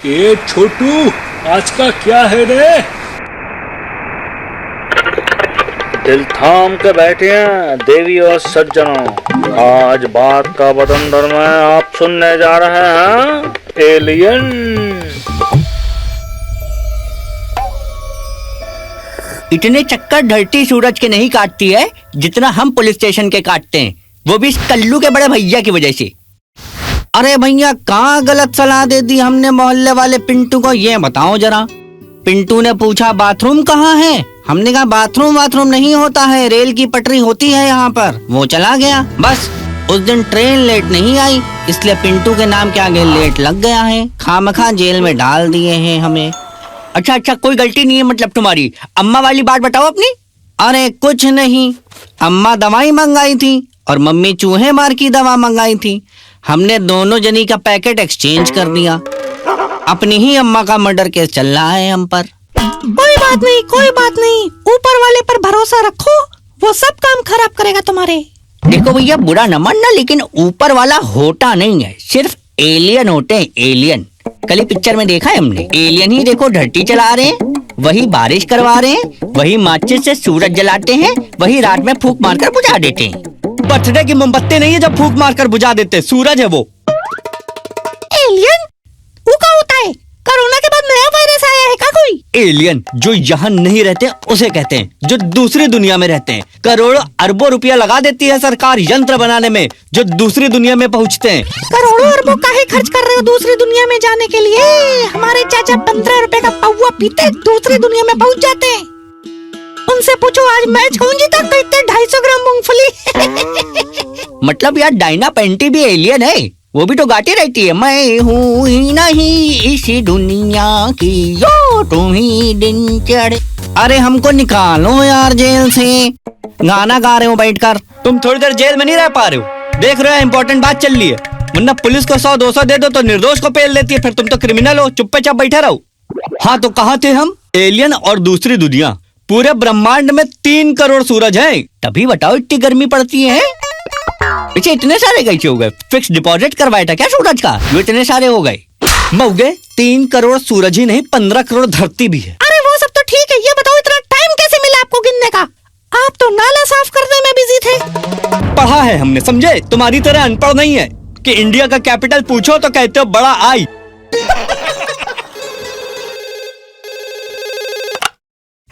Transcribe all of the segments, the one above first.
ए छोटू, आज का क्या है रे? दिल थाम के बैठे हैं देवी और सज्जनों, आज बात का बतंदर में आप सुनने जा रहे हैं एलियन। इतने चक्कर धरती सूरज के नहीं काटती है जितना हम पुलिस स्टेशन के काटते हैं, वो भी इस कल्लू के बड़े भैया की वजह से। अरे भैया, कहाँ गलत सलाह दे दी हमने मोहल्ले वाले पिंटू को, ये बताओ जरा। पिंटू ने पूछा बाथरूम कहाँ है, हमने कहा बाथरूम नहीं होता है, रेल की पटरी होती है यहाँ पर। वो चला गया। बस उस दिन ट्रेन लेट नहीं आई, इसलिए पिंटू के नाम के आगे लेट लग गया है। खामखा जेल में डाल दिए हैं हमें। अच्छा, कोई गलती नहीं है मतलब तुम्हारी। अम्मा वाली बात बताओ अपनी। अरे कुछ नहीं, अम्मा दवाई मंगाई थी और मम्मी चूहे मार की दवा मंगाई थी। हमने दोनों जनी का पैकेट एक्सचेंज कर दिया। अपनी ही अम्मा का मर्डर केस चल रहा है हम पर। कोई बात नहीं, ऊपर वाले पर भरोसा रखो, वो सब काम खराब करेगा तुम्हारे। देखो भैया, बुरा न मानना, लेकिन ऊपर वाला होता नहीं है, सिर्फ एलियन होते हैं, एलियन। कल ही पिक्चर में देखा है हमने, एलियन ही देखो धरती चला रहे हैं, वही बारिश करवा रहे हैं, वही माचिस से सूरज जलाते हैं, वही रात में फूंक मारकर बुझा देते हैं। बर्थडे की मोमबत्ती नहीं है जब फूंक मारकर बुझा देते, सूरज है वो। एलियन वो क्या होता है? कोरोना के बाद नया वायरस आया है क्या कोई? एलियन जो यहाँ नहीं रहते उसे कहते हैं, जो दूसरी दुनिया में रहते हैं। करोड़ों अरबों रुपया लगा देती है सरकार यंत्र बनाने में, जो दूसरी दुनिया में पहुँचते हैं। करोड़ों अरबों काहे खर्च कर रहे हो दूसरी दुनिया में जाने के लिए? हमारे चाचा 15 रुपए का पौवा पीते दूसरी दुनिया में पहुँच जाते हैं। उनसे पूछो आज मैच कौन जीता, कहते 250 ग्राम मूंगफली। मतलब यार, डायना पेंटी भी एलियन है, वो भी तो गाती रहती है, मैं हूँ ही नहीं इसी दुनिया की, जो तुम ही दिन चढ़े। अरे हमको निकालो यार जेल से, गाना गा रहे हो बैठकर। तुम थोड़ी देर जेल में नहीं रह पा रहे हो, देख रहे हो इम्पोर्टेंट बात चल रही है, वरना पुलिस को 100-200 दे दो तो निर्दोष को पेल देती है, फिर तुम तो क्रिमिनल हो, चुपचाप बैठे रहो। हाँ तो कहाँ थे हम? एलियन और दूसरी दुनिया। पूरे ब्रह्मांड में 3 करोड़ सूरज हैं, तभी बताओ इतनी गर्मी पड़ती है। पीछे इतने सारे कैसे हो गए? फिक्स डिपॉजिट करवाया था क्या सूरज का, जो इतने सारे हो गए? मौगे 3 करोड़ सूरज ही नहीं, 15 करोड़ धरती भी है। अरे वो सब तो ठीक है, ये बताओ इतना टाइम कैसे मिला आपको गिनने का? आप तो नाला साफ करने में बिजी थे। पढ़ा है हमने, समझे? तुम्हारी तरह अनपढ़ नहीं है कि इंडिया का कैपिटल पूछो तो कहते हो बड़ा I.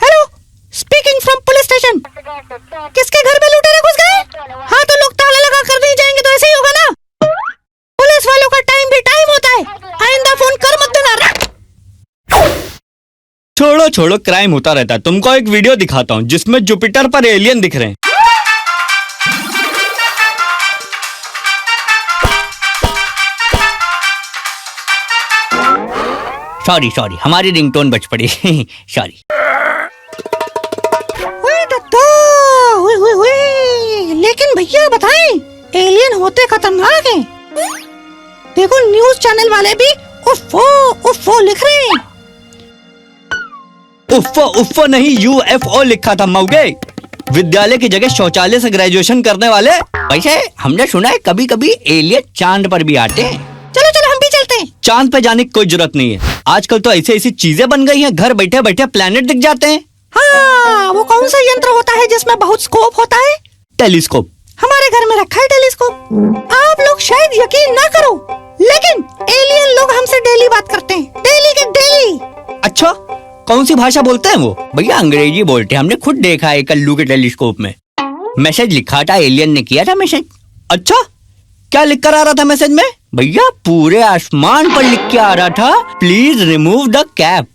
Hello, speaking from police station. किसके घर में लुटेरे घुस गए? हाँ तो लोग ताला लगा कर नहीं जाएंगे तो ऐसे ही होगा ना। पुलिस वालों का टाइम भी टाइम होता है, आइंदा फोन कर मत देना। छोड़ो, क्राइम होता रहता है। तुमको एक वीडियो दिखाता हूँ जिसमें जुपिटर पर एलियन दिख रहे हैं। सॉरी, हमारी रिंगटोन बज पड़ी। सॉरी। लेकिन भैया बताएं, एलियन होते खतरनाक हैं। देखो न्यूज चैनल वाले भी उफ़ो लिख रहे हैं। उफ़ो नहीं, UFO लिखा था मौगे। विद्यालय की जगह शौचालय से ग्रेजुएशन करने वाले। वैसे हमने सुना है कभी कभी एलियन चांद पर भी आते हैं। चलो हम भी चलते हैं। चांद पे जाने की कोई जरूरत नहीं है, आजकल तो ऐसी चीजें बन गई हैं, घर बैठे बैठे प्लेनेट दिख जाते हैं। हाँ, वो कौन सा यंत्र होता है जिसमें बहुत स्कोप होता है? टेलीस्कोप। हमारे घर में रखा है टेलीस्कोप। आप लोग शायद यकीन ना करो, लेकिन एलियन लोग हमसे डेली बात करते हैं, डेली के डेली। अच्छा, कौन सी भाषा बोलते हैं वो? भैया अंग्रेजी बोलते हैं, हमने खुद देखा है कल्लू के टेलीस्कोप में। मैसेज लिखा था, एलियन ने किया था मैसेज। अच्छा, क्या लिख कर आ रहा था मैसेज में? भैया पूरे आसमान पर लिख के आ रहा था, प्लीज रिमूव द कैप।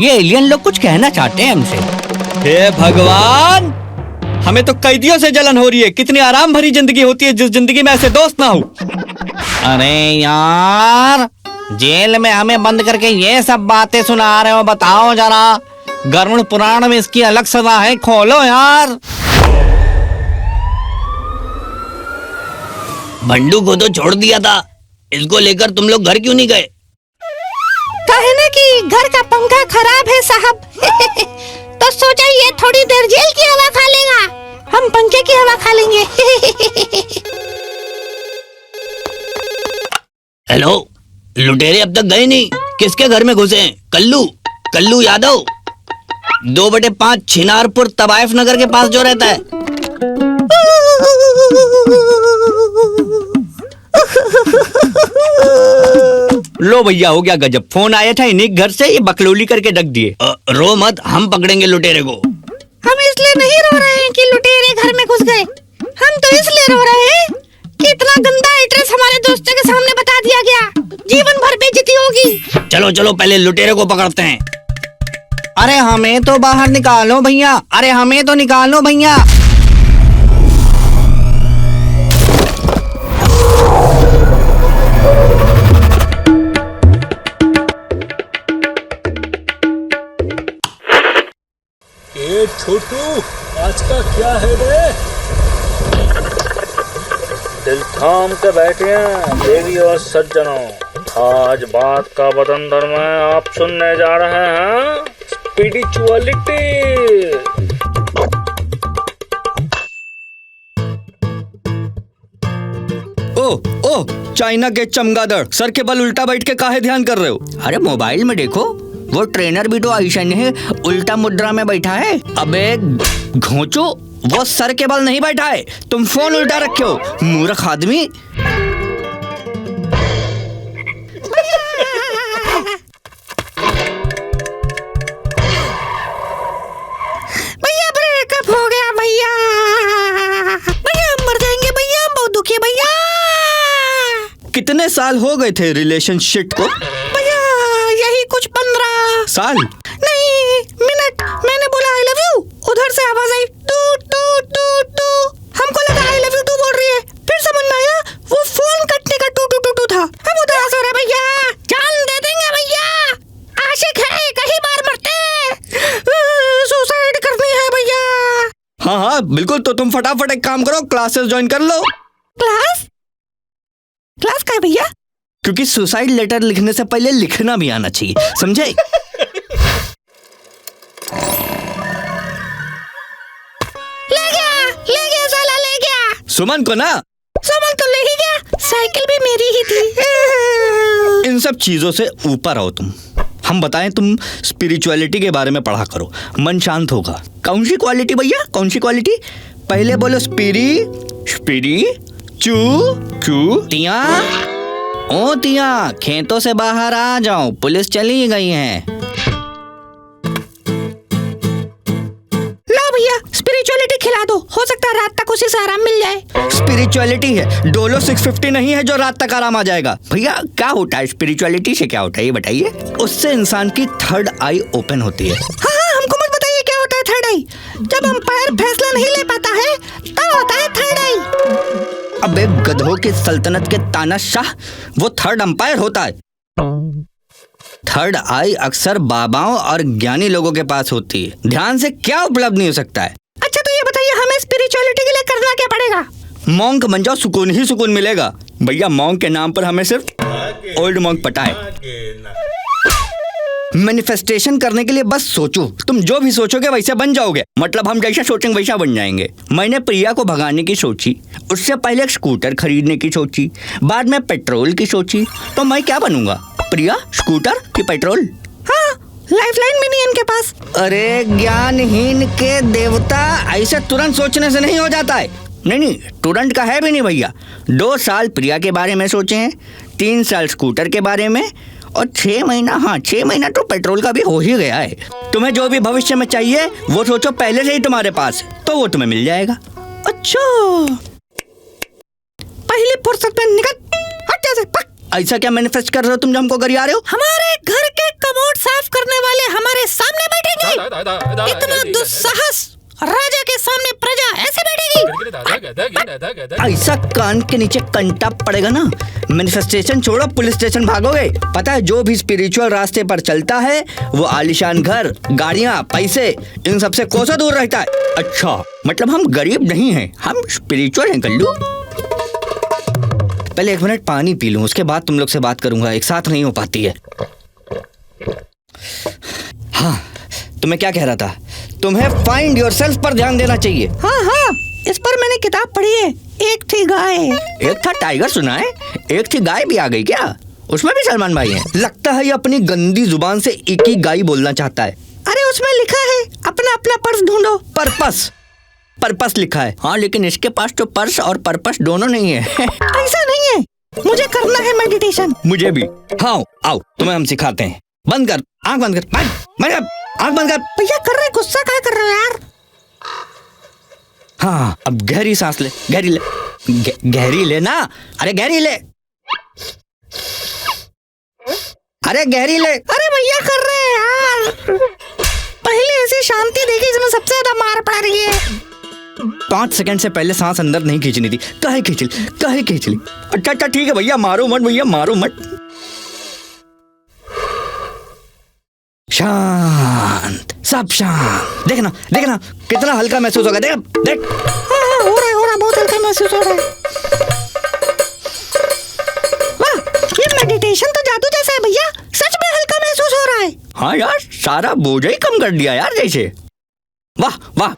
ये एलियन लोग कुछ कहना चाहते हैं हमसे। हे भगवान, हमें तो कैदियों से जलन हो रही है। कितनी आराम भरी जिंदगी होती है जिस जिंदगी में ऐसे दोस्त ना हो। अरे यार, जेल में हमें बंद करके ये सब बातें सुना रहे हो, बताओ जरा। गरुड़ पुराण में इसकी अलग सजा है, खोलो यार। बंडू को तो छोड़ दिया था, इसको लेकर तुम लोग घर क्यों नहीं गए? कहने कि घर का पंखा खराब है साहब। तो सोचा ये थोड़ी देर जेल की हवा खा लेगा, हम पंखे की हवा खा लेंगे। हेलो, लुटेरे अब तक गए नहीं? किसके घर में घुसे हैं? कल्लू कल्लू यादव 2/5 छिनारपुर तवायफ नगर के पास जो रहता है। लो भैया हो गया गजब, फोन आया था इन्हीं घर से, ये बकलोली करके रख दिए। रो मत, हम पकड़ेंगे लुटेरे को। हम इसलिए नहीं रो रहे हैं कि लुटेरे घर में घुस गए, हम तो इसलिए रो रहे हैं कि इतना गंदा एड्रेस हमारे दोस्तों के सामने बता दिया गया, जीवन भर बेइज्जती होगी। चलो चलो पहले लुटेरे को पकड़ते हैं। अरे हमें तो बाहर निकालो भैया, अरे हमें तो निकालो भैया। ए छोटू, आज का क्या है रे? दिल थाम के बैठे हैं देवी और सज्जनों, आज बात का वतन धर्म है, आप सुनने जा रहे हैं स्पिरिचुअलिटी। ओ चाइना के चमगादड़, सर के बल उल्टा बैठ के काहे ध्यान कर रहे हो? अरे मोबाइल में देखो, वो ट्रेनर भी तो ऐसा है, उल्टा मुद्रा में बैठा है। अबे घोंचो, वो सर के बल नहीं बैठा है, तुम फोन उल्टा रखे हो मूर्ख आदमी। भैया ब्रेकअप हो गया भैया, भैया हम मर जाएंगे भैया, हम बहुत दुखी है भैया। कितने साल हो गए थे रिलेशनशिप को? भैया यही कुछ 15 साल नहीं मिनट। मैंने बोला आई लव यू, उधर से आवाज आई टू टू टू टू, हमको लगा आई लव यू टू बोल रही है, फिर समझ में आया वो फोन कटने का टू टू टू टू था। हम उदास हो रहे भैया, जान दे देंगे भैया, आशिक है कहीं बार मरते, सुसाइड करनी है भैया। हाँ हाँ बिल्कुल, तो तुम फटाफट एक काम करो, क्लासेस ज्वाइन कर लो। क्लास क्लास का है भैया? क्योंकि सुसाइड लेटर लिखने से पहले लिखना भी आना चाहिए, समझे? ले गया साला, ले गया। सुमन को ना? सुमन तो ले ही गया, साइकिल भी मेरी ही थी। इन सब चीजों से ऊपर आओ तुम, हम बताएं तुम स्पिरिचुअलिटी के बारे में पढ़ा करो, मन शांत होगा। कौन सी क्वालिटी भैया, कौन सी क्वालिटी? पहले बोलो स्पिरी स्पिरी चू चू। तिया ओ तिया, खेतों से बाहर आ जाओ, पुलिस चली गई है। लो भैया स्पिरिचुअलिटी खिला दो, हो सकता है रात तक उसी से आराम मिल जाए। स्पिरिचुअलिटी है, डोलो 650 नहीं है जो रात तक आराम आ जाएगा। भैया क्या होता है स्पिरिचुअलिटी से, क्या होता है ये बताइए? उससे इंसान की थर्ड आई ओपन होती है। हाँ हमको मत बताइए क्या होता है थर्ड आई। जब अंपायर फैसला नहीं ले पाता है तब होता है थर्ड आई। अबे गधों की सल्तनत के तानाशाह, वो थर्ड अंपायर होता है। थर्ड आई अक्सर बाबाओं और ज्ञानी लोगों के पास होती है, ध्यान से क्या उपलब्ध नहीं हो सकता है। अच्छा तो ये बताइए हमें स्पिरिचुअलिटी के लिए करना क्या पड़ेगा? मॉन्क बन जाओ, सुकून ही सुकून मिलेगा। भैया मॉन्क के नाम पर हमें सिर्फ ओल्ड मॉन्क पता है। मैनिफेस्टेशन करने के लिए बस सोचो, तुम जो भी सोचोगे वैसे बन जाओगे, मतलब हम जैसा सोचेंगे वैसा बन जाएंगे। मैंने प्रिया को भगाने की सोची, उससे पहले एक स्कूटर खरीदने की सोची, बाद में पेट्रोल की सोची, तो मैं क्या बनूंगा? प्रिया, स्कूटर कि पेट्रोल? हाँ लाइफलाइन भी नहीं है इनके पास। अरे ज्ञानहीन के देवता, ऐसे तुरंत सोचने से नहीं हो जाता है। नहीं तुरंत का है भी नहीं भैया। 2 साल प्रिया के बारे में सोचे हैं, 3 साल स्कूटर के बारे में, और 6 महीना, हाँ 6 महीना तो पेट्रोल का भी हो ही गया है। तुम्हें जो भी भविष्य में चाहिए वो सोचो पहले से ही तुम्हारे पास है, तो वो तुम्हें मिल जाएगा। अच्छा पहली फुर्सत में निकल हट जा, ऐसा क्या मैनिफेस्ट कर रहे हो तुम जो हमको गरिया रहे हो? हमारे घर के कमोड साफ करने वाले हमारे सामने बैठेंगे। इतना दुस्साहस, राजा के सामने प्रजा ऐसे बैठेगी। ऐसा कान के नीचे कंटा पड़ेगा ना, मैनिफेस्टेशन छोड़ो पुलिस स्टेशन भागोगे। पता है जो भी स्पिरिचुअल रास्ते पर चलता है वो आलीशान घर, गाड़ियाँ, पैसे, इन सबसे कोसों दूर रहता है। अच्छा मतलब हम गरीब नहीं हैं, हम स्पिरिचुअल हैं कल्लू। पहले 1 मिनट पानी पी लूं, उसके बाद तुम लोग से बात करूंगा, एक साथ नहीं हो पाती है। हाँ तो मैं क्या कह रहा था, तुम्हें फाइंड योरसेल्फ पर ध्यान देना चाहिए। हाँ इस पर मैंने किताब पढ़ी है। एक थी गाय, एक था टाइगर, सुना है? एक थी गाय भी आ गई क्या? उसमें भी सलमान भाई हैं। लगता है ये अपनी गंदी जुबान से एक ही गाई बोलना चाहता है। अरे उसमें लिखा है अपना अपना पर्स ढूंढो। पर्पस लिखा है। हाँ, लेकिन इसके पास तो पर्स और पर्पस दोनों नहीं है। ऐसा नहीं है, मुझे करना है मेडिटेशन। मुझे भी। हाँ आओ, तुम्हें हम सिखाते हैं। बंद कर, आंख बंद कर, आंख बंद कर। भैया कर रहे, गुस्सा क्या कर रहे हो यार? हाँ, अब गहरी सांस ले, गहरी ले, गहरी ले ना। अरे गहरी ले, अरे गहरी ले। अरे भैया कर रहे हैं यार। पहले ऐसी शांति देखी जिसमें सबसे ज्यादा मार पड़ रही है। 5 सेकंड से पहले सांस अंदर नहीं खींचनी थी। काहे खींच ली? अच्छा ठीक है भैया, मारो मत। शांत, सब शांत। देखना कितना हल्का महसूस होगा। देख। हाँ, हो रहा है, बहुत हल्का महसूस हो रहा है। वाह, ये मेडिटेशन तो जादू जैसा है भैया, सच में हल्का महसूस हो रहा है। हाँ यार, सारा बोझ ही कम कर दिया यार जैसे। वाह।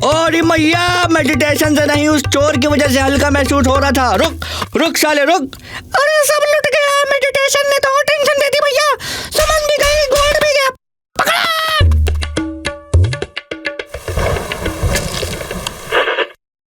अरे मैया, मेडिटेशन से नहीं, उस चोर की वजह से हल्का महसूस हो रहा था। रुक साले रुक। अरे सब लुट गया, मेडिटेशन ने तो और टेंशन दे दी भैया।